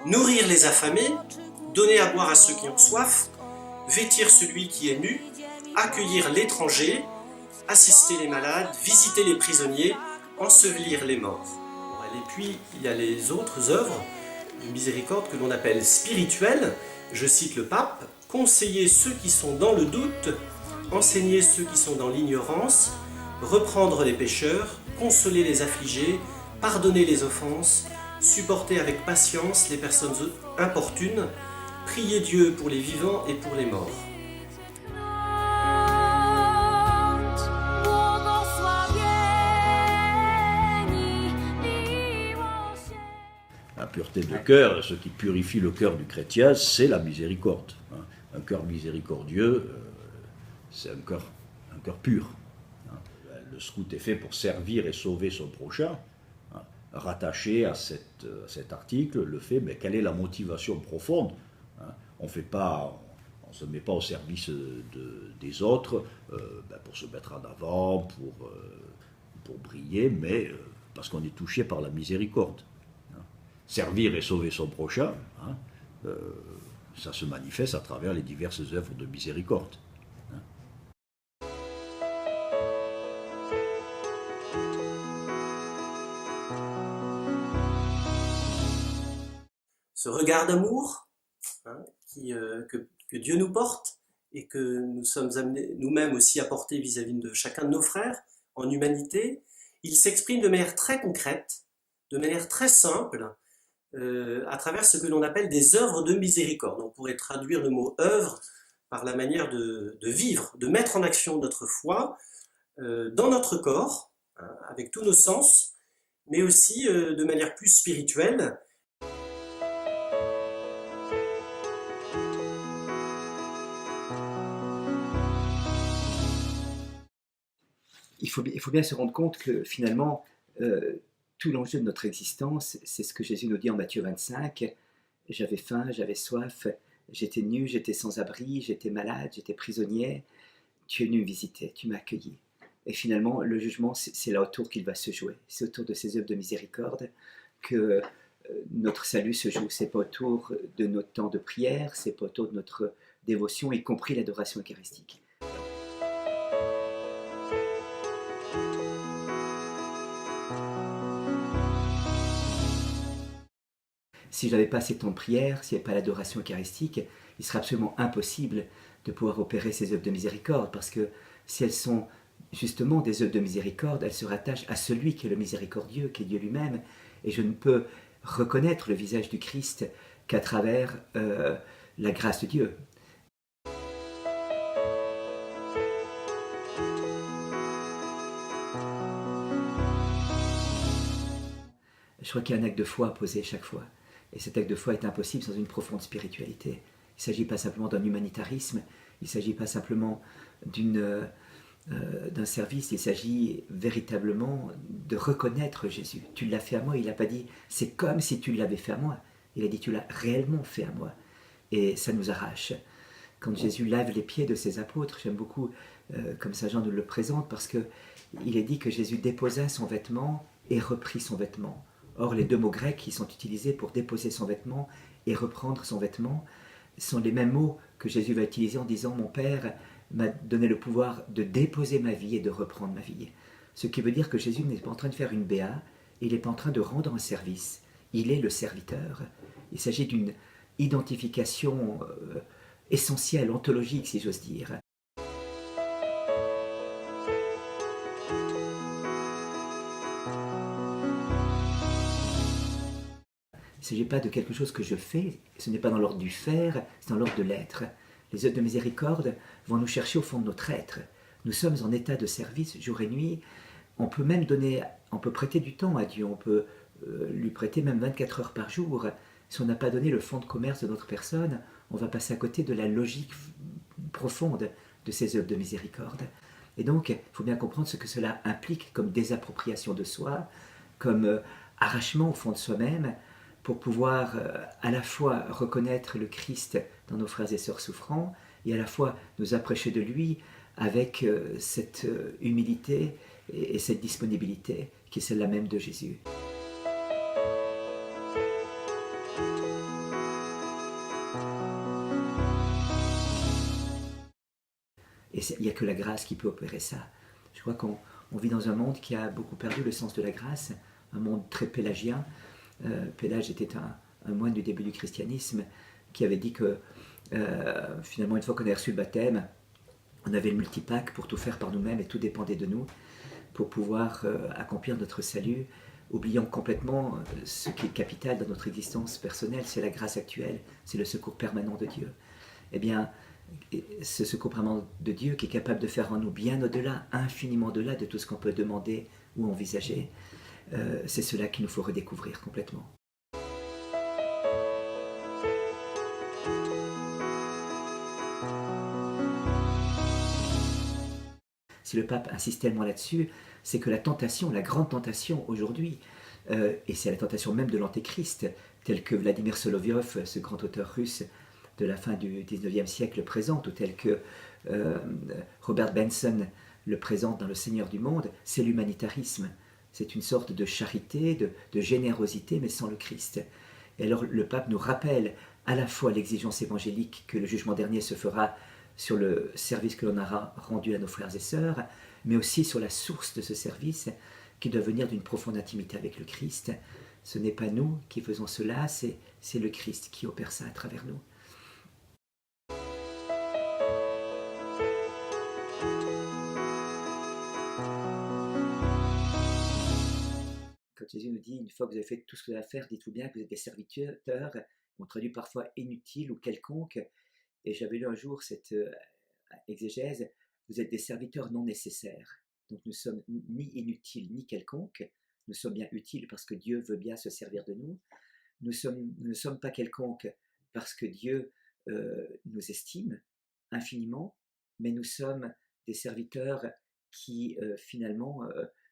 nourrir les affamés, donner à boire à ceux qui ont soif, vêtir celui qui est nu, accueillir l'étranger, assister les malades, visiter les prisonniers, ensevelir les morts. Et puis, il y a les autres œuvres de miséricorde que l'on appelle spirituelles. Je cite le pape: conseiller ceux qui sont dans le doute, enseigner ceux qui sont dans l'ignorance, reprendre les pécheurs, consoler les affligés, pardonner les offenses, supporter avec patience les personnes importunes, prier Dieu pour les vivants et pour les morts. La pureté de cœur, ce qui purifie le cœur du chrétien, c'est la miséricorde. Un cœur miséricordieux, c'est un cœur pur. Le scout est fait pour servir et sauver son prochain. Rattaché à cet article, le fait, mais quelle est la motivation profonde? On ne se met pas au service des autres pour se mettre en avant, pour briller, mais parce qu'on est touché par la miséricorde. Servir et sauver son prochain, ça se manifeste à travers les diverses œuvres de miséricorde. Ce regard d'amour que Dieu nous porte et que nous sommes amenés nous-mêmes aussi à porter vis-à-vis de chacun de nos frères en humanité, il s'exprime de manière très concrète, de manière très simple, à travers ce que l'on appelle des œuvres de miséricorde. On pourrait traduire le mot œuvre par la manière de vivre, de mettre en action notre foi dans notre corps, avec tous nos sens, mais aussi de manière plus spirituelle. Il faut bien se rendre compte que finalement, tout l'enjeu de notre existence, c'est ce que Jésus nous dit en Matthieu 25. J'avais faim, j'avais soif, j'étais nu, j'étais sans abri, j'étais malade, j'étais prisonnier. Tu es venu me visiter, tu m'as accueilli. Et finalement, le jugement, c'est là autour qu'il va se jouer. C'est autour de ces œuvres de miséricorde que notre salut se joue. C'est pas autour de notre temps de prière, c'est pas autour de notre dévotion, y compris l'adoration eucharistique. Si je n'avais pas ces temps de prière, s'il n'y avait pas l'adoration eucharistique, il serait absolument impossible de pouvoir opérer ces œuvres de miséricorde, parce que si elles sont justement des œuvres de miséricorde, elles se rattachent à celui qui est le miséricordieux, qui est Dieu lui-même, et je ne peux reconnaître le visage du Christ qu'à travers la grâce de Dieu. Je crois qu'il y a un acte de foi à poser chaque fois. Et cet acte de foi est impossible sans une profonde spiritualité. Il ne s'agit pas simplement d'un humanitarisme, il ne s'agit pas simplement d'un service, il s'agit véritablement de reconnaître Jésus. Tu l'as fait à moi, il n'a pas dit c'est comme si tu l'avais fait à moi. Il a dit tu l'as réellement fait à moi. Et ça nous arrache. Quand Jésus lave les pieds de ses apôtres, j'aime beaucoup comme Saint Jean nous le présente, parce qu'il est dit que Jésus déposa son vêtement et reprit son vêtement. Or, les deux mots grecs qui sont utilisés pour déposer son vêtement et reprendre son vêtement sont les mêmes mots que Jésus va utiliser en disant « Mon Père m'a donné le pouvoir de déposer ma vie et de reprendre ma vie ». Ce qui veut dire que Jésus n'est pas en train de faire une béa, il n'est pas en train de rendre un service, il est le serviteur. Il s'agit d'une identification essentielle, ontologique si j'ose dire. Il ne s'agit pas de quelque chose que je fais, ce n'est pas dans l'ordre du faire, c'est dans l'ordre de l'être. Les œuvres de miséricorde vont nous chercher au fond de notre être. Nous sommes en état de service jour et nuit. On peut même prêter du temps à Dieu, on peut lui prêter même 24 heures par jour. Si on n'a pas donné le fonds de commerce de notre personne, on va passer à côté de la logique profonde de ces œuvres de miséricorde. Et donc, il faut bien comprendre ce que cela implique comme désappropriation de soi, comme arrachement au fond de soi-même, pour pouvoir à la fois reconnaître le Christ dans nos frères et sœurs souffrants et à la fois nous approcher de lui avec cette humilité et cette disponibilité qui est celle-là même de Jésus. Et il n'y a que la grâce qui peut opérer ça. Je crois qu'on vit dans un monde qui a beaucoup perdu le sens de la grâce, un monde très pélagien. Pélage était un moine du début du christianisme qui avait dit que finalement, une fois qu'on a reçu le baptême, on avait le multipack pour tout faire par nous-mêmes et tout dépendait de nous pour pouvoir accomplir notre salut, oubliant complètement ce qui est capital dans notre existence personnelle, c'est la grâce actuelle, c'est le secours permanent de Dieu. Eh bien, ce secours permanent de Dieu qui est capable de faire en nous bien au-delà, infiniment au-delà de tout ce qu'on peut demander ou envisager, c'est cela qu'il nous faut redécouvrir complètement. Si le pape insiste tellement là-dessus, c'est que la tentation, la grande tentation aujourd'hui, et c'est la tentation même de l'antéchrist, tel que Vladimir Solovyov, ce grand auteur russe de la fin du 19e siècle, le présente, ou tel que Robert Benson le présente dans Le Seigneur du Monde, c'est l'humanitarisme. C'est une sorte de charité, de générosité, mais sans le Christ. Et alors le pape nous rappelle à la fois l'exigence évangélique que le jugement dernier se fera sur le service que l'on aura rendu à nos frères et sœurs, mais aussi sur la source de ce service qui doit venir d'une profonde intimité avec le Christ. Ce n'est pas nous qui faisons cela, c'est le Christ qui opère ça à travers nous. Quand Jésus nous dit, une fois que vous avez fait tout ce que vous avez à faire, dites-vous bien que vous êtes des serviteurs, on traduit parfois inutiles ou quelconques. Et j'avais lu un jour cette exégèse, vous êtes des serviteurs non nécessaires. Donc nous sommes ni inutiles ni quelconques, nous sommes bien utiles parce que Dieu veut bien se servir de nous. Nous ne sommes pas quelconques parce que Dieu nous estime infiniment, mais nous sommes des serviteurs qui finalement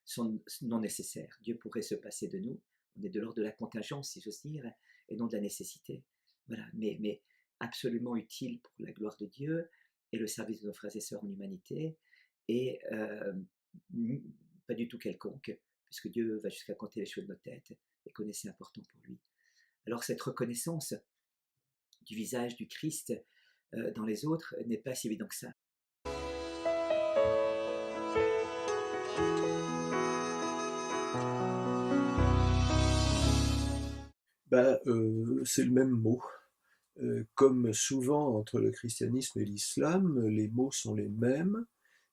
sont non nécessaires. Dieu pourrait se passer de nous, on est de l'ordre de la contingence si j'ose dire, et non de la nécessité. Voilà, mais absolument utile pour la gloire de Dieu et le service de nos frères et sœurs en humanité, et pas du tout quelconque, puisque Dieu va jusqu'à compter les cheveux de nos têtes et connaît c'est important pour lui. Alors cette reconnaissance du visage du Christ dans les autres n'est pas si évident que ça. C'est le même mot. Comme souvent entre le christianisme et l'islam, les mots sont les mêmes,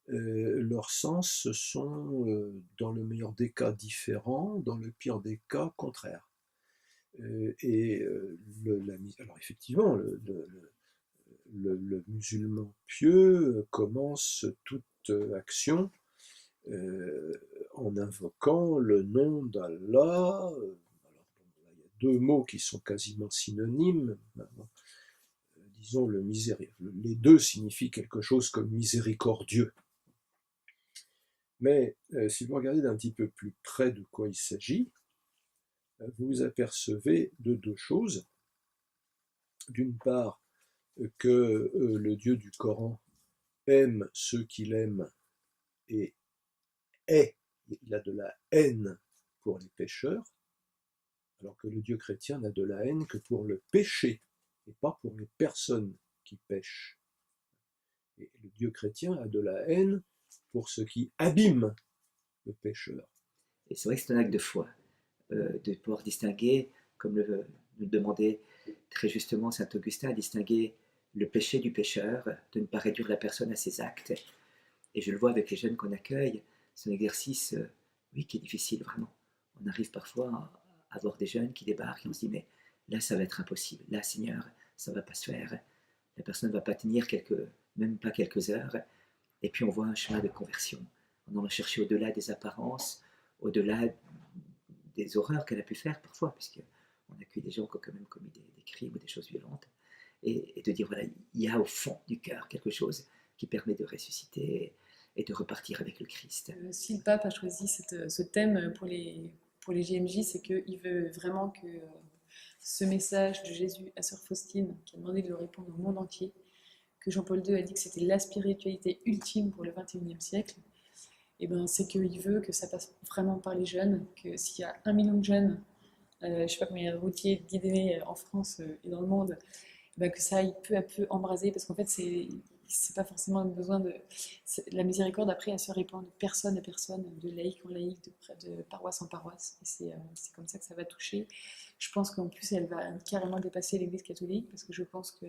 leurs sens sont dans le meilleur des cas différents, dans le pire des cas contraires. Alors effectivement, le musulman pieux commence toute action en invoquant le nom d'Allah. Il y a deux mots qui sont quasiment synonymes. Disons les deux signifient quelque chose comme miséricordieux. Mais si vous regardez d'un petit peu plus près de quoi il s'agit, vous vous apercevez de deux choses. D'une part, que le Dieu du Coran aime ceux qu'il aime et il a de la haine pour les pécheurs, alors que le Dieu chrétien n'a de la haine que pour le péché et pas pour les personnes qui pêchent. Et le Dieu chrétien a de la haine pour ce qui abîme le pécheur. Et c'est vrai que c'est un acte de foi, de pouvoir distinguer, comme le demandait très justement saint Augustin, distinguer le péché du pécheur, de ne pas réduire la personne à ses actes. Et je le vois avec les jeunes qu'on accueille, c'est un exercice, oui, qui est difficile vraiment. On arrive parfois à voir des jeunes qui débarquent et on se dit, mais là, ça va être impossible. Là, Seigneur, ça ne va pas se faire. La personne ne va pas tenir même pas quelques heures. Et puis on voit un chemin de conversion. On en a cherché au-delà des apparences, au-delà des horreurs qu'elle a pu faire parfois, puisqu'on accueille des gens qui ont quand même commis des crimes ou des choses violentes. Et de dire, voilà, il y a au fond du cœur quelque chose qui permet de ressusciter et de repartir avec le Christ. Si le pape a choisi ce thème pour les JMJ, c'est qu'il veut vraiment que ce message de Jésus à sœur Faustine, qui a demandé de le répandre au monde entier, que Jean-Paul II a dit que c'était la spiritualité ultime pour le XXIe siècle, et ben c'est qu'il veut que ça passe vraiment par les jeunes, que s'il y a 1 million de jeunes, je ne sais pas combien il y a de routiers guidés en France et dans le monde, ben que ça aille peu à peu embraser, parce qu'en fait c'est pas forcément besoin de... La miséricorde, après, elle se répand de personne à personne, de laïc en laïc, de paroisse en paroisse. Et c'est comme ça que ça va toucher. Je pense qu'en plus, elle va carrément dépasser l'Église catholique, parce que je pense que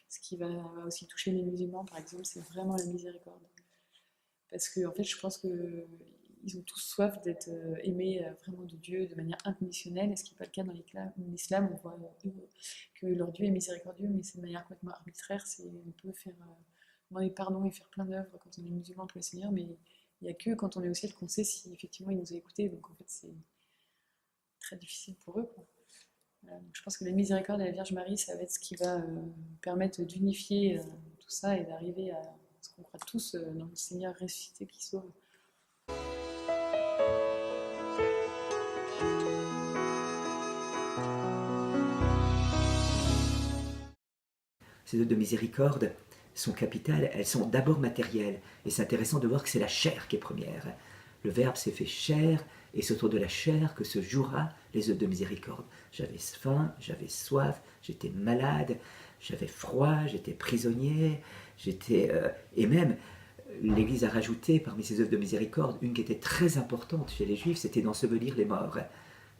ce qui va aussi toucher les musulmans, par exemple, c'est vraiment la miséricorde. Parce que, en fait, je pense qu'ils ont tous soif d'être aimés vraiment de Dieu de manière inconditionnelle, et ce qui n'est pas le cas dans l'islam. On voit que leur Dieu est miséricordieux, mais c'est de manière complètement arbitraire. On peut faire demander pardon et faire plein d'œuvres quand on est musulman pour le Seigneur, mais il n'y a que quand on est au ciel qu'on sait si effectivement il nous a écoutés. Donc en fait, c'est très difficile pour eux, quoi. Voilà, donc je pense que la miséricorde de la Vierge Marie, ça va être ce qui va permettre d'unifier tout ça et d'arriver à ce qu'on croit tous dans le Seigneur ressuscité qui sauve. Ces œuvres de miséricorde sont capitales, elles sont d'abord matérielles. Et c'est intéressant de voir que c'est la chair qui est première. Le Verbe s'est fait chair, et c'est autour de la chair que se jouera les œuvres de miséricorde. J'avais faim, j'avais soif, j'étais malade, j'avais froid, j'étais prisonnier, et même, l'Église a rajouté parmi ces œuvres de miséricorde une qui était très importante chez les Juifs, c'était d'ensevelir les morts.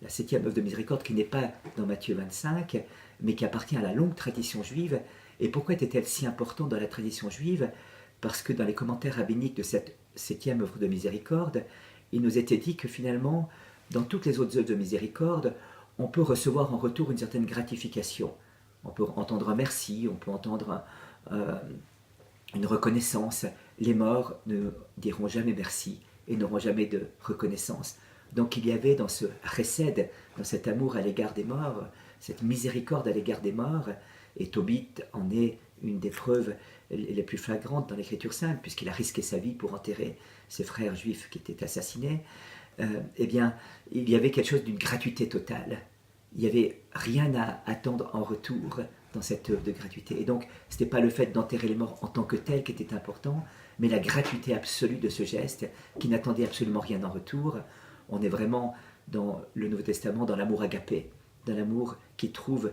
La 7e œuvre de miséricorde qui n'est pas dans Matthieu 25, mais qui appartient à la longue tradition juive. Et pourquoi était-elle si importante dans la tradition juive? Parce que dans les commentaires rabbiniques de cette 7e œuvre de miséricorde, il nous était dit que finalement, dans toutes les autres œuvres de miséricorde, on peut recevoir en retour une certaine gratification. On peut entendre un merci, on peut entendre une reconnaissance. Les morts ne diront jamais merci et n'auront jamais de reconnaissance. Donc il y avait dans ce chesed, dans cet amour à l'égard des morts, cette miséricorde à l'égard des morts, et Tobit en est une des preuves les plus flagrantes dans l'Écriture sainte, puisqu'il a risqué sa vie pour enterrer ses frères juifs qui étaient assassinés. Eh bien, il y avait quelque chose d'une gratuité totale. Il n'y avait rien à attendre en retour dans cette œuvre de gratuité. Et donc, ce n'était pas le fait d'enterrer les morts en tant que tel qui était important, mais la gratuité absolue de ce geste qui n'attendait absolument rien en retour. On est vraiment dans le Nouveau Testament, dans l'amour agapé, dans l'amour qui trouve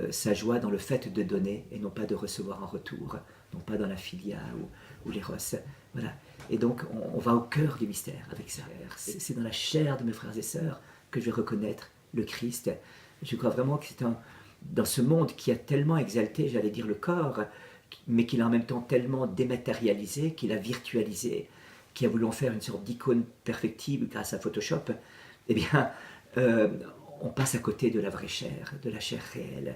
sa joie dans le fait de donner et non pas de recevoir en retour, non pas dans la philia ou l'éros. Voilà. Et donc, on va au cœur du mystère avec ça. C'est dans la chair de mes frères et sœurs que je vais reconnaître le Christ. Je crois vraiment que c'est dans ce monde qui a tellement exalté, j'allais dire, le corps, mais qui l'a en même temps tellement dématérialisé, qu'il a virtualisé, qui a voulu en faire une sorte d'icône perfectible grâce à Photoshop, eh bien, on passe à côté de la vraie chair, de la chair réelle.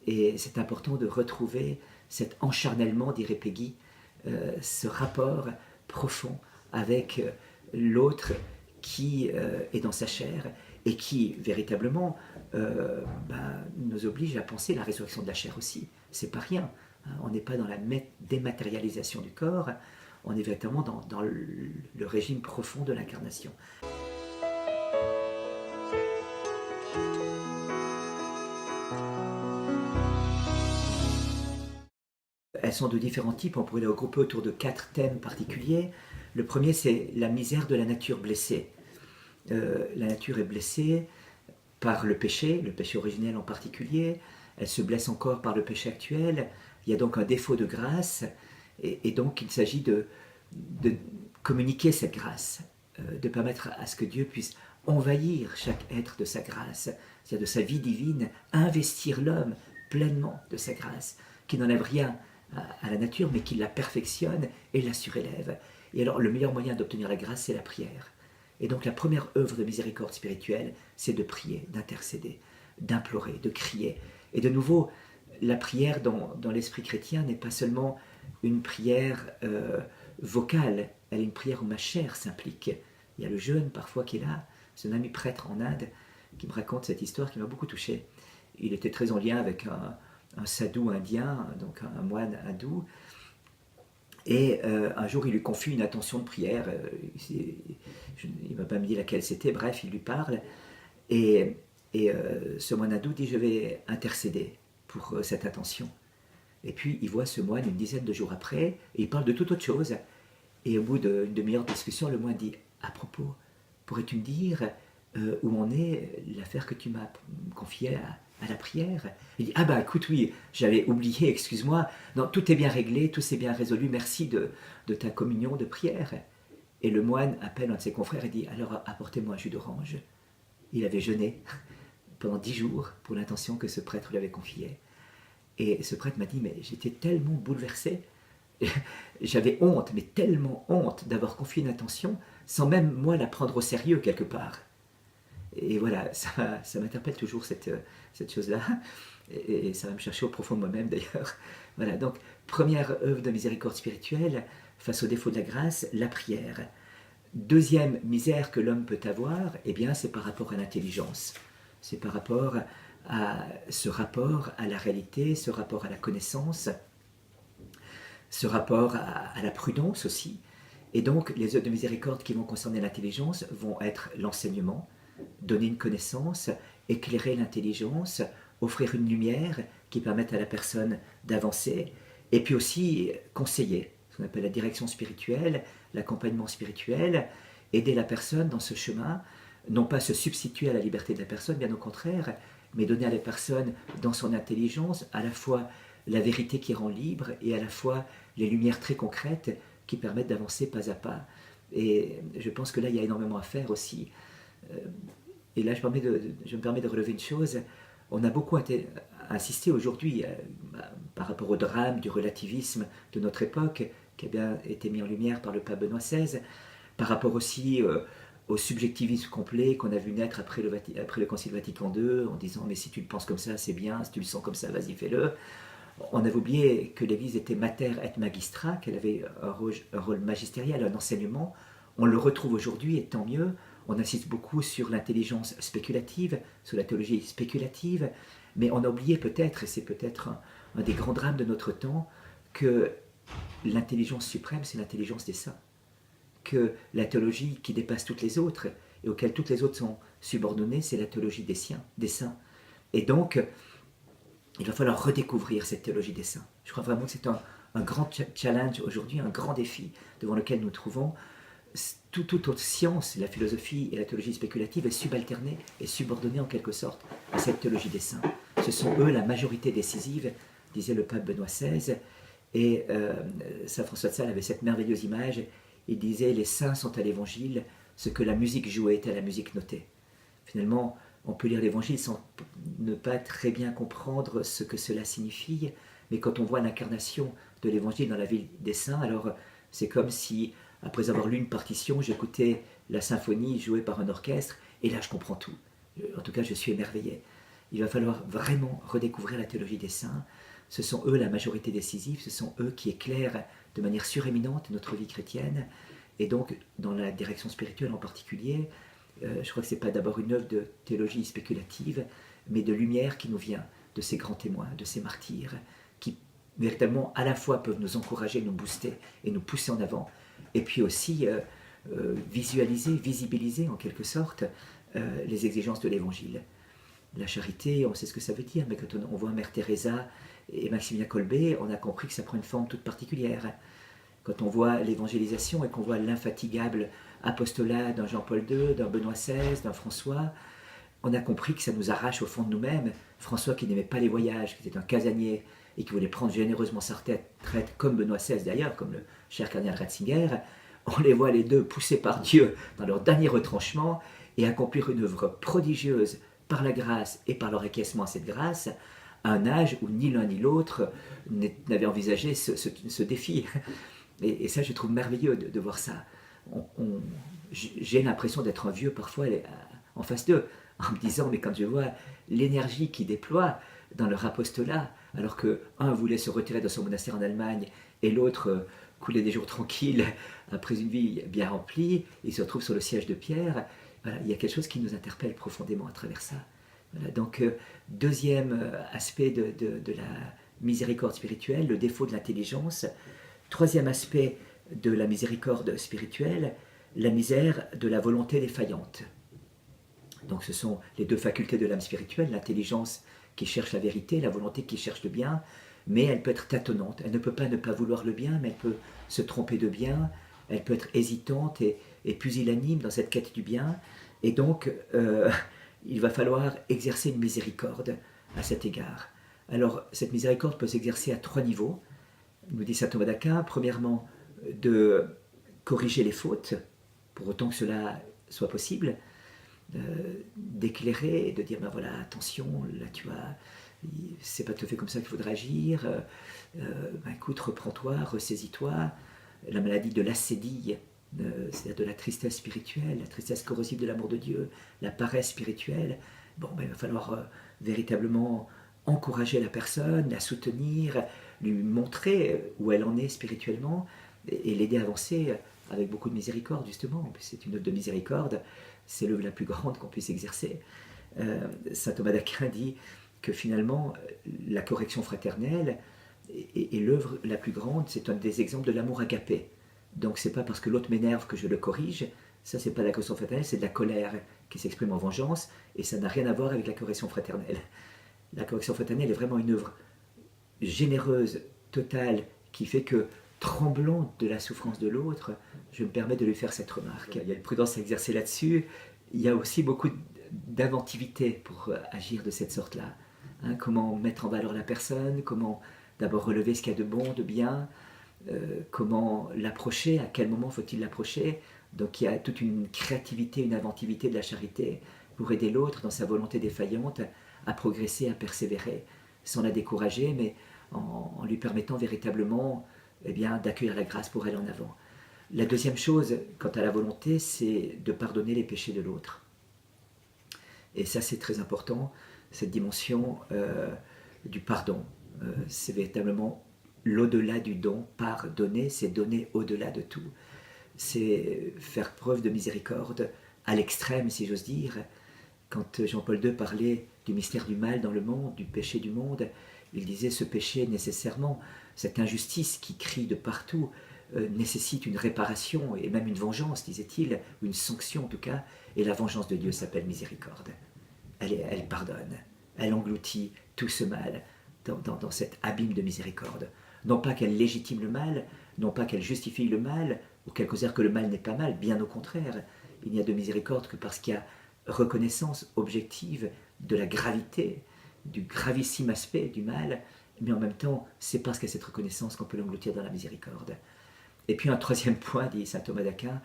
Et c'est important de retrouver cet encharnellement, dirait Peggy, ce rapport profond avec l'autre qui est dans sa chair et qui, véritablement, nous oblige à penser la résurrection de la chair aussi. C'est pas rien. On n'est pas dans la dématérialisation du corps, on est véritablement dans le régime profond de l'incarnation. Elles sont de différents types, on pourrait les regrouper autour de 4 thèmes particuliers. Le premier, c'est la misère de la nature blessée. La nature est blessée par le péché originel en particulier. Elle se blesse encore par le péché actuel. Il y a donc un défaut de grâce, et donc il s'agit de communiquer cette grâce, de permettre à ce que Dieu puisse envahir chaque être de sa grâce, c'est-à-dire de sa vie divine, investir l'homme pleinement de sa grâce, qui n'enlève rien à la nature, mais qui la perfectionne et la surélève. Et alors, le meilleur moyen d'obtenir la grâce, c'est la prière. Et donc, la première œuvre de miséricorde spirituelle, c'est de prier, d'intercéder, d'implorer, de crier. Et de nouveau, la prière dans l'esprit chrétien n'est pas seulement une prière vocale, elle est une prière où ma chair s'implique. Il y a le jeûne parfois qui est là. C'est un ami prêtre en Inde qui me raconte cette histoire qui m'a beaucoup touché. Il était très en lien avec un sadhu indien, donc un moine hindou. Et un jour, il lui confie une intention de prière. Il ne m'a pas dit laquelle c'était. Bref, il lui parle. Et ce moine hindou dit « Je vais intercéder pour cette intention ». Et puis, il voit ce moine une dizaine de jours après, et il parle de toute autre chose. Et au bout d'une demi-heure de discussion, le moine dit « À propos, pourrais-tu me dire où en est l'affaire que tu m'as confiée à la prière. Il dit, ah bah écoute, oui, j'avais oublié, excuse-moi, non, tout est bien réglé, tout s'est bien résolu, merci de ta communion de prière. Et le moine appelle un de ses confrères et dit, alors apportez-moi un jus d'orange. Il avait jeûné pendant 10 jours pour l'intention que ce prêtre lui avait confiée. Et ce prêtre m'a dit, mais j'étais tellement bouleversé, j'avais honte, mais tellement honte d'avoir confié une intention sans même moi la prendre au sérieux quelque part. Et voilà, ça m'interpelle toujours cette chose-là, et ça va me chercher au profond de moi-même d'ailleurs. Voilà, donc première œuvre de miséricorde spirituelle, face au défaut de la grâce, la prière. Deuxième misère que l'homme peut avoir, eh bien, c'est par rapport à l'intelligence. C'est par rapport à ce rapport à la réalité, ce rapport à la connaissance, ce rapport à la prudence aussi. Et donc, les œuvres de miséricorde qui vont concerner l'intelligence vont être l'enseignement, donner une connaissance, éclairer l'intelligence, offrir une lumière qui permette à la personne d'avancer, et puis aussi conseiller, ce qu'on appelle la direction spirituelle, l'accompagnement spirituel, aider la personne dans ce chemin, non pas se substituer à la liberté de la personne, bien au contraire, mais donner à la personne, dans son intelligence, à la fois la vérité qui rend libre et à la fois les lumières très concrètes qui permettent d'avancer pas à pas. Et je pense que là, il y a énormément à faire aussi. Et là, je me permets de relever une chose. On a beaucoup insisté aujourd'hui par rapport au drame du relativisme de notre époque, qui a bien été mis en lumière par le pape Benoît XVI, par rapport aussi au subjectivisme complet qu'on a vu naître après le Concile Vatican II, en disant « mais si tu le penses comme ça, c'est bien, si tu le sens comme ça, vas-y, fais-le ». On avait oublié que l'Église était mater et magistra, qu'elle avait un rôle magistériel, un enseignement. On le retrouve aujourd'hui, et tant mieux. On insiste beaucoup sur l'intelligence spéculative, sur la théologie spéculative, mais on a oublié peut-être, et c'est peut-être un des grands drames de notre temps, que l'intelligence suprême, c'est l'intelligence des saints. Que la théologie qui dépasse toutes les autres, et auxquelles toutes les autres sont subordonnées, c'est la théologie des saints. Et donc, il va falloir redécouvrir cette théologie des saints. Je crois vraiment que c'est un grand challenge aujourd'hui, un grand défi devant lequel nous trouvons. Toute autre science, la philosophie et la théologie spéculative est subalternée et subordonnée en quelque sorte à cette théologie des saints. Ce sont eux la majorité décisive, disait le pape Benoît XVI. Et saint François de Sales avait cette merveilleuse image. Il disait « Les saints sont à l'évangile ce que la musique jouée est à la musique notée ». Finalement, on peut lire l'évangile sans ne pas très bien comprendre ce que cela signifie, mais quand on voit l'incarnation de l'évangile dans la vie des saints, alors c'est comme si, après avoir lu une partition, j'écoutais la symphonie jouée par un orchestre, et là je comprends tout. En tout cas, je suis émerveillé. Il va falloir vraiment redécouvrir la théologie des saints. Ce sont eux la majorité décisive, ce sont eux qui éclairent de manière suréminente notre vie chrétienne, et donc dans la direction spirituelle en particulier. Je crois que ce n'est pas d'abord une œuvre de théologie spéculative, mais de lumière qui nous vient de ces grands témoins, de ces martyrs, qui véritablement à la fois peuvent nous encourager, nous booster et nous pousser en avant, et puis aussi visualiser, visibiliser en quelque sorte les exigences de l'Évangile. La charité, on sait ce que ça veut dire, mais quand on voit Mère Teresa et Maximilien Kolbe, on a compris que ça prend une forme toute particulière. Quand on voit l'évangélisation et qu'on voit l'infatigable apostolat d'un Jean-Paul II, d'un Benoît XVI, d'un François, on a compris que ça nous arrache au fond de nous-mêmes. François qui n'aimait pas les voyages, qui était un casanier et qui voulait prendre généreusement sa retraite, comme Benoît XVI d'ailleurs, comme le cher cardinal Ratzinger, on les voit les deux poussés par Dieu dans leur dernier retranchement et accomplir une œuvre prodigieuse par la grâce et par leur acquiescement à cette grâce, à un âge où ni l'un ni l'autre n'avait envisagé ce défi. Et ça, je trouve merveilleux de voir ça. J'ai l'impression d'être un vieux parfois en face d'eux, en me disant, mais quand je vois l'énergie qu'ils déploient dans leur apostolat, alors qu'un voulait se retirer de son monastère en Allemagne et l'autre coulait des jours tranquilles après une vie bien remplie, il se retrouve sur le siège de Pierre. Voilà, il y a quelque chose qui nous interpelle profondément à travers ça. Voilà, donc, deuxième aspect de la miséricorde spirituelle, le défaut de l'intelligence. Troisième aspect de la miséricorde spirituelle, la misère de la volonté défaillante. Donc ce sont les deux facultés de l'âme spirituelle, l'intelligence qui cherche la vérité, la volonté qui cherche le bien, mais elle peut être tâtonnante. Elle ne peut pas ne pas vouloir le bien, mais elle peut se tromper de bien, elle peut être hésitante et pusillanime dans cette quête du bien. Et donc, il va falloir exercer une miséricorde à cet égard. Alors, cette miséricorde peut s'exercer à 3 niveaux, nous dit saint Thomas d'Aquin. Premièrement, de corriger les fautes, pour autant que cela soit possible, d'éclairer, de dire, ben voilà, attention, là tu as, c'est pas tout à fait comme ça qu'il faudra agir, ben écoute, reprends-toi, ressaisis-toi. La maladie de l'ascédie, c'est-à-dire de la tristesse spirituelle, la tristesse corrosive de l'amour de Dieu, la paresse spirituelle, bon, ben, il va falloir véritablement encourager la personne, la soutenir, lui montrer où elle en est spirituellement et l'aider à avancer avec beaucoup de miséricorde, justement. C'est une œuvre de miséricorde, c'est l'œuvre la plus grande qu'on puisse exercer. Saint Thomas d'Aquin dit que finalement, la correction fraternelle est l'œuvre la plus grande, c'est un des exemples de l'amour agapé. Donc c'est pas parce que l'autre m'énerve que je le corrige, ça c'est pas la correction fraternelle, c'est de la colère qui s'exprime en vengeance, et ça n'a rien à voir avec la correction fraternelle. La correction fraternelle est vraiment une œuvre généreuse, totale, qui fait que, tremblant de la souffrance de l'autre, je me permets de lui faire cette remarque. Il y a une prudence à exercer là-dessus, il y a aussi beaucoup d'inventivité pour agir de cette sorte-là. Hein, comment mettre en valeur la personne, comment d'abord relever ce qu'il y a de bon, de bien, comment l'approcher, à quel moment faut-il l'approcher. Donc il y a toute une créativité, une inventivité de la charité pour aider l'autre dans sa volonté défaillante à progresser, à persévérer, sans la décourager, mais en lui permettant véritablement d'accueillir la grâce pour aller en avant. La deuxième chose, quant à la volonté, c'est de pardonner les péchés de l'autre. Et ça, c'est très important, cette dimension du pardon. C'est véritablement l'au-delà du don. Pardonner, c'est donner au-delà de tout. C'est faire preuve de miséricorde à l'extrême, si j'ose dire. Quand Jean-Paul II parlait du mystère du mal dans le monde, du péché du monde, il disait ce péché nécessairement, cette injustice qui crie de partout, nécessite une réparation et même une vengeance, disait-il, une sanction en tout cas, et la vengeance de Dieu s'appelle miséricorde. Elle pardonne, elle engloutit tout ce mal dans cet abîme de miséricorde. Non pas qu'elle légitime le mal, non pas qu'elle justifie le mal, ou qu'elle considère que le mal n'est pas mal, bien au contraire, il n'y a de miséricorde que parce qu'il y a reconnaissance objective de la gravité, du gravissime aspect du mal, mais en même temps, c'est parce qu'il y a cette reconnaissance qu'on peut l'engloutir dans la miséricorde. Et puis un troisième point, dit saint Thomas d'Aquin,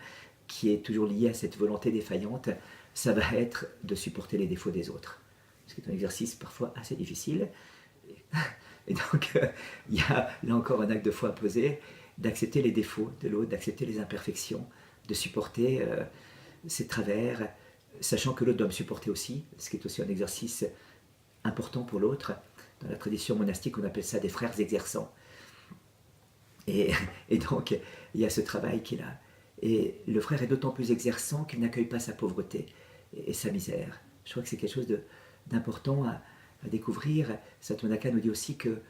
qui est toujours lié à cette volonté défaillante, ça va être de supporter les défauts des autres. Ce qui est un exercice parfois assez difficile. Et donc, il y a là encore un acte de foi à poser, d'accepter les défauts de l'autre, d'accepter les imperfections, de supporter ses travers, sachant que l'autre doit me supporter aussi, ce qui est aussi un exercice important pour l'autre. Dans la tradition monastique, on appelle ça des frères exerçants. Et donc, il y a ce travail qui est là. Et le frère est d'autant plus exerçant qu'il n'accueille pas sa pauvreté et sa misère. Je crois que c'est quelque chose d'important à découvrir. Saint Thomas d'Aquin nous dit aussi que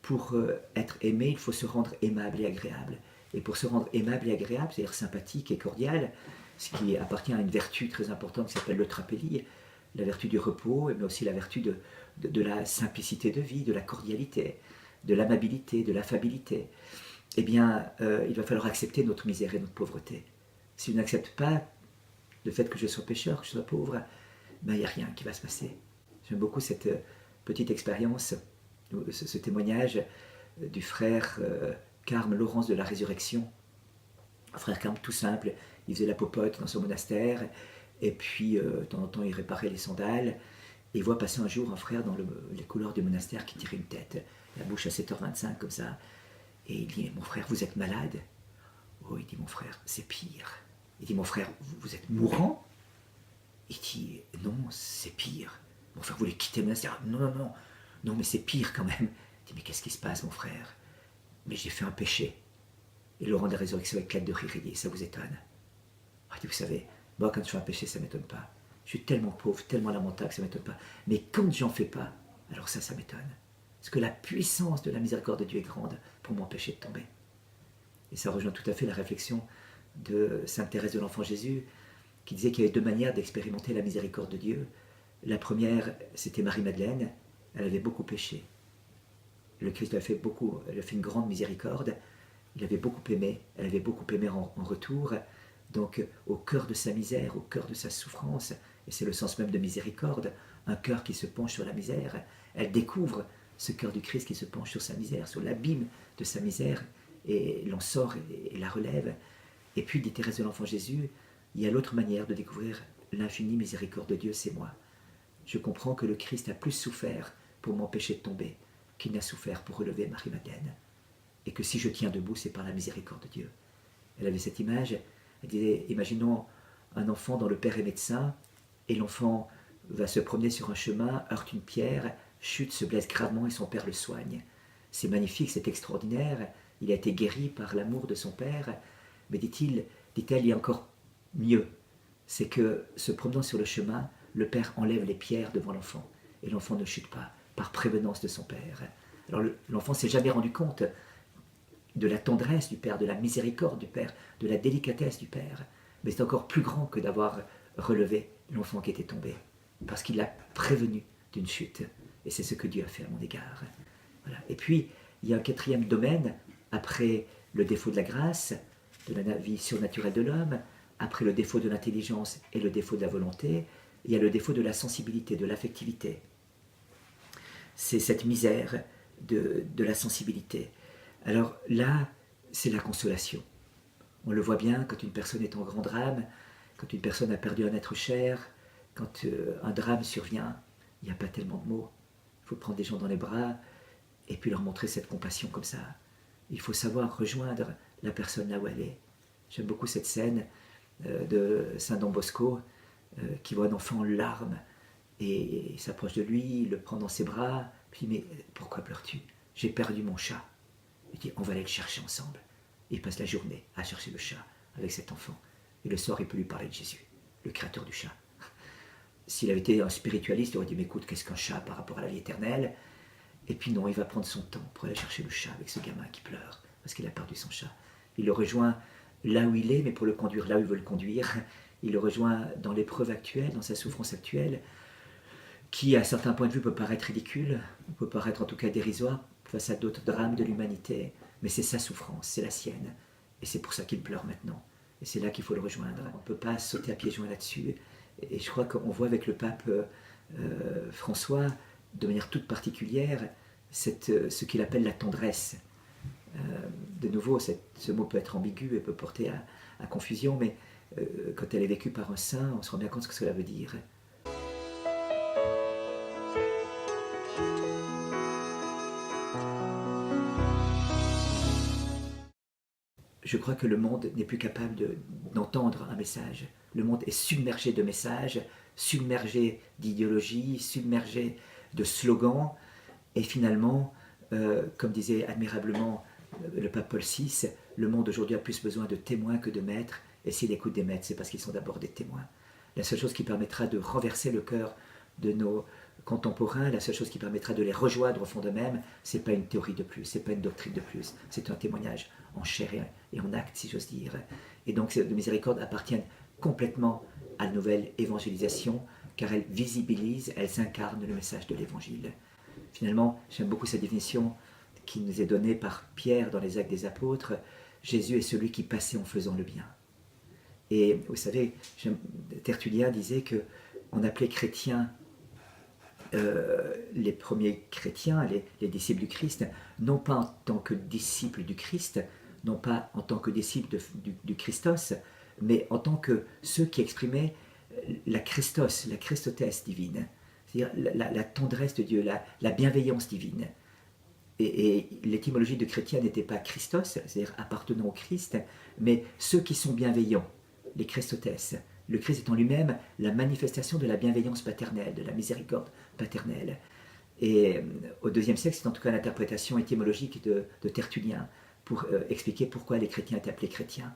pour être aimé, il faut se rendre aimable et agréable. Et pour se rendre aimable et agréable, c'est-à-dire sympathique et cordial, ce qui appartient à une vertu très importante qui s'appelle l'eutrapélie, la vertu du repos, mais aussi la vertu de la simplicité de vie, de la cordialité, de l'amabilité, de l'affabilité. Eh bien, il va falloir accepter notre misère et notre pauvreté. Si on n'accepte pas le fait que je sois pécheur, que je sois pauvre, ben, il n'y a rien qui va se passer. J'aime beaucoup cette petite expérience, ce témoignage du frère Carme Laurence de la Résurrection. Un frère Carme tout simple, il faisait la popote dans son monastère, et puis de temps en temps il réparait les sandales, et il voit passer un jour un frère dans les couloirs du monastère qui tirait une tête, la bouche à 7h25 comme ça, et il dit « Mon frère, vous êtes malade ?» Oh, il dit « Mon frère, c'est pire. » Il dit « Mon frère, vous êtes mourant ?» Il dit « Non, c'est pire. » « Mon frère, vous voulez quitter le monastère ?»« Non, mais c'est pire quand même. » Il dit « Mais qu'est-ce qui se passe, mon frère ?»« Mais j'ai fait un péché. » Et Laurent de la Résurrection éclate de rire, il dit « Ça vous étonne ?» Il dit « Vous savez, moi quand je fais un péché, ça ne m'étonne pas. Je suis tellement pauvre, tellement lamentable que ça ne m'étonne pas. Mais quand j'en fais pas, alors ça m'étonne. Parce que la puissance de la miséricorde de Dieu est grande pour m'empêcher de tomber. » Et ça rejoint tout à fait la réflexion de Sainte Thérèse de l'Enfant Jésus, qui disait qu'il y avait 2 manières d'expérimenter la miséricorde de Dieu. La première, c'était Marie-Madeleine, elle avait beaucoup péché. Le Christ elle a fait une grande miséricorde, il avait beaucoup aimé, elle avait beaucoup aimé en retour. Donc au cœur de sa misère, au cœur de sa souffrance, et c'est le sens même de miséricorde, un cœur qui se penche sur la misère. Elle découvre ce cœur du Christ qui se penche sur sa misère, sur l'abîme de sa misère, et l'en sort et la relève. Et puis, dit Thérèse de l'Enfant Jésus, il y a l'autre manière de découvrir l'infinie miséricorde de Dieu, c'est moi. Je comprends que le Christ a plus souffert pour m'empêcher de tomber qu'il n'a souffert pour relever Marie-Madeleine. Et que si je tiens debout, c'est par la miséricorde de Dieu. Elle avait cette image, elle disait, imaginons un enfant dont le père est médecin, et l'enfant va se promener sur un chemin, heurte une pierre, chute, se blesse gravement et son père le soigne. C'est magnifique, c'est extraordinaire, il a été guéri par l'amour de son père, mais dit-elle, il y a encore mieux, c'est que se promenant sur le chemin, le père enlève les pierres devant l'enfant, et l'enfant ne chute pas, par prévenance de son père. Alors l'enfant ne s'est jamais rendu compte de la tendresse du père, de la miséricorde du père, de la délicatesse du père, mais c'est encore plus grand que d'avoir relevé l'enfant qui était tombé, parce qu'il l'a prévenu d'une chute, et c'est ce que Dieu a fait à mon égard. Voilà. Et puis, il y a un quatrième domaine, après le défaut de la grâce, de la vie surnaturelle de l'homme, après le défaut de l'intelligence et le défaut de la volonté, il y a le défaut de la sensibilité, de l'affectivité. C'est cette misère de la sensibilité. Alors là, c'est la consolation. On le voit bien quand une personne est en grand drame, quand une personne a perdu un être cher, quand un drame survient, il n'y a pas tellement de mots. Il faut prendre des gens dans les bras et puis leur montrer cette compassion comme ça. Il faut savoir rejoindre la personne là où elle est. J'aime beaucoup cette scène de Saint Don Bosco qui voit un enfant en larmes et il s'approche de lui, il le prend dans ses bras, puis mais pourquoi pleures-tu? J'ai perdu mon chat. Il dit on va aller le chercher ensemble. Et il passe la journée à chercher le chat avec cet enfant. Et le soir, il peut lui parler de Jésus, le créateur du chat. S'il avait été un spiritualiste, il aurait dit mais écoute, qu'est-ce qu'un chat par rapport à la vie éternelle? Et puis non, il va prendre son temps pour aller chercher le chat avec ce gamin qui pleure parce qu'il a perdu son chat. Il le rejoint là où il est, mais pour le conduire là où il veut le conduire. Il le rejoint dans l'épreuve actuelle, dans sa souffrance actuelle, qui à certains points de vue peut paraître ridicule, peut paraître en tout cas dérisoire face à d'autres drames de l'humanité, mais c'est sa souffrance, c'est la sienne, et c'est pour ça qu'il pleure maintenant. Et c'est là qu'il faut le rejoindre. On ne peut pas sauter à pieds joints là-dessus. Et je crois qu'on voit avec le pape François, de manière toute particulière, ce qu'il appelle la tendresse. De nouveau, ce mot peut être ambigu et peut porter à confusion, mais quand elle est vécue par un saint, on se rend bien compte de ce que cela veut dire. Je crois que le monde n'est plus capable d'entendre un message. Le monde est submergé de messages, submergé d'idéologies, submergé de slogans. Et finalement, comme disait admirablement le pape Paul VI, le monde aujourd'hui a plus besoin de témoins que de maîtres. Et s'il écoute des maîtres, c'est parce qu'ils sont d'abord des témoins. La seule chose qui permettra de renverser le cœur de nos contemporains, la seule chose qui permettra de les rejoindre au fond d'eux-mêmes, c'est pas une théorie de plus, c'est pas une doctrine de plus, c'est un témoignage en chair et en acte, si j'ose dire. Et donc, ces miséricordes appartiennent complètement à la nouvelle évangélisation, car elles visibilisent, elles incarnent le message de l'évangile. Finalement, j'aime beaucoup cette définition qui nous est donnée par Pierre dans les Actes des Apôtres. Jésus est celui qui passait en faisant le bien. Et vous savez, Tertullien disait qu'on appelait chrétiens les premiers chrétiens, les disciples du Christ, non pas en tant que disciples du Christ, non pas en tant que disciples du Christos, mais en tant que ceux qui exprimaient la Christos, la Christotesse divine, c'est-à-dire la tendresse de Dieu, la bienveillance divine. Et l'étymologie de chrétien n'était pas Christos, c'est-à-dire appartenant au Christ, mais ceux qui sont bienveillants, les Christotesses. Le Christ est en lui-même la manifestation de la bienveillance paternelle, de la miséricorde paternelle. Et au IIe siècle, c'est en tout cas l'interprétation étymologique de Tertullien pour expliquer pourquoi les chrétiens étaient appelés chrétiens.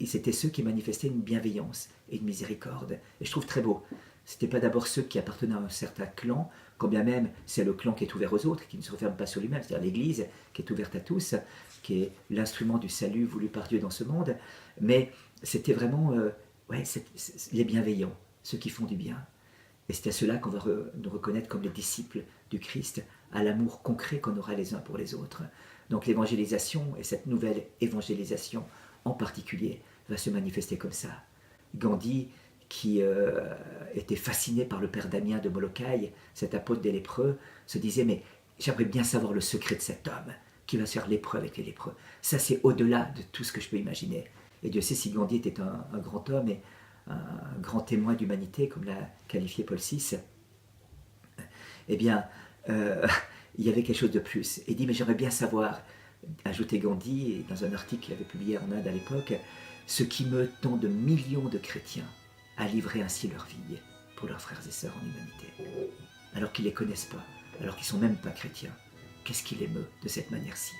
C'était ceux qui manifestaient une bienveillance et une miséricorde. Et je trouve très beau. Ce n'était pas d'abord ceux qui appartenaient à un certain clan, quand bien même c'est le clan qui est ouvert aux autres, qui ne se referme pas sur lui-même, c'est-à-dire l'Église qui est ouverte à tous, qui est l'instrument du salut voulu par Dieu dans ce monde. Mais c'était vraiment les bienveillants, ceux qui font du bien. Et c'est à cela qu'on va nous reconnaître comme les disciples du Christ, à l'amour concret qu'on aura les uns pour les autres. Donc l'évangélisation, et cette nouvelle évangélisation en particulier, va se manifester comme ça. Gandhi, qui était fasciné par le père Damien de Molokai, cet apôtre des lépreux, se disait, mais j'aimerais bien savoir le secret de cet homme qui va se faire lépreux avec les lépreux. Ça, c'est au-delà de tout ce que je peux imaginer. Et Dieu sait si Gandhi était un grand homme et un grand témoin d'humanité, comme l'a qualifié Paul VI. Eh bien, il y avait quelque chose de plus. Et il dit, mais j'aimerais bien savoir, ajoutait Gandhi, dans un article qu'il avait publié en Inde à l'époque, ce qui meut tant de millions de chrétiens à livrer ainsi leur vie pour leurs frères et sœurs en humanité, alors qu'ils ne les connaissent pas, alors qu'ils ne sont même pas chrétiens. Qu'est-ce qui les meut de cette manière-ci ?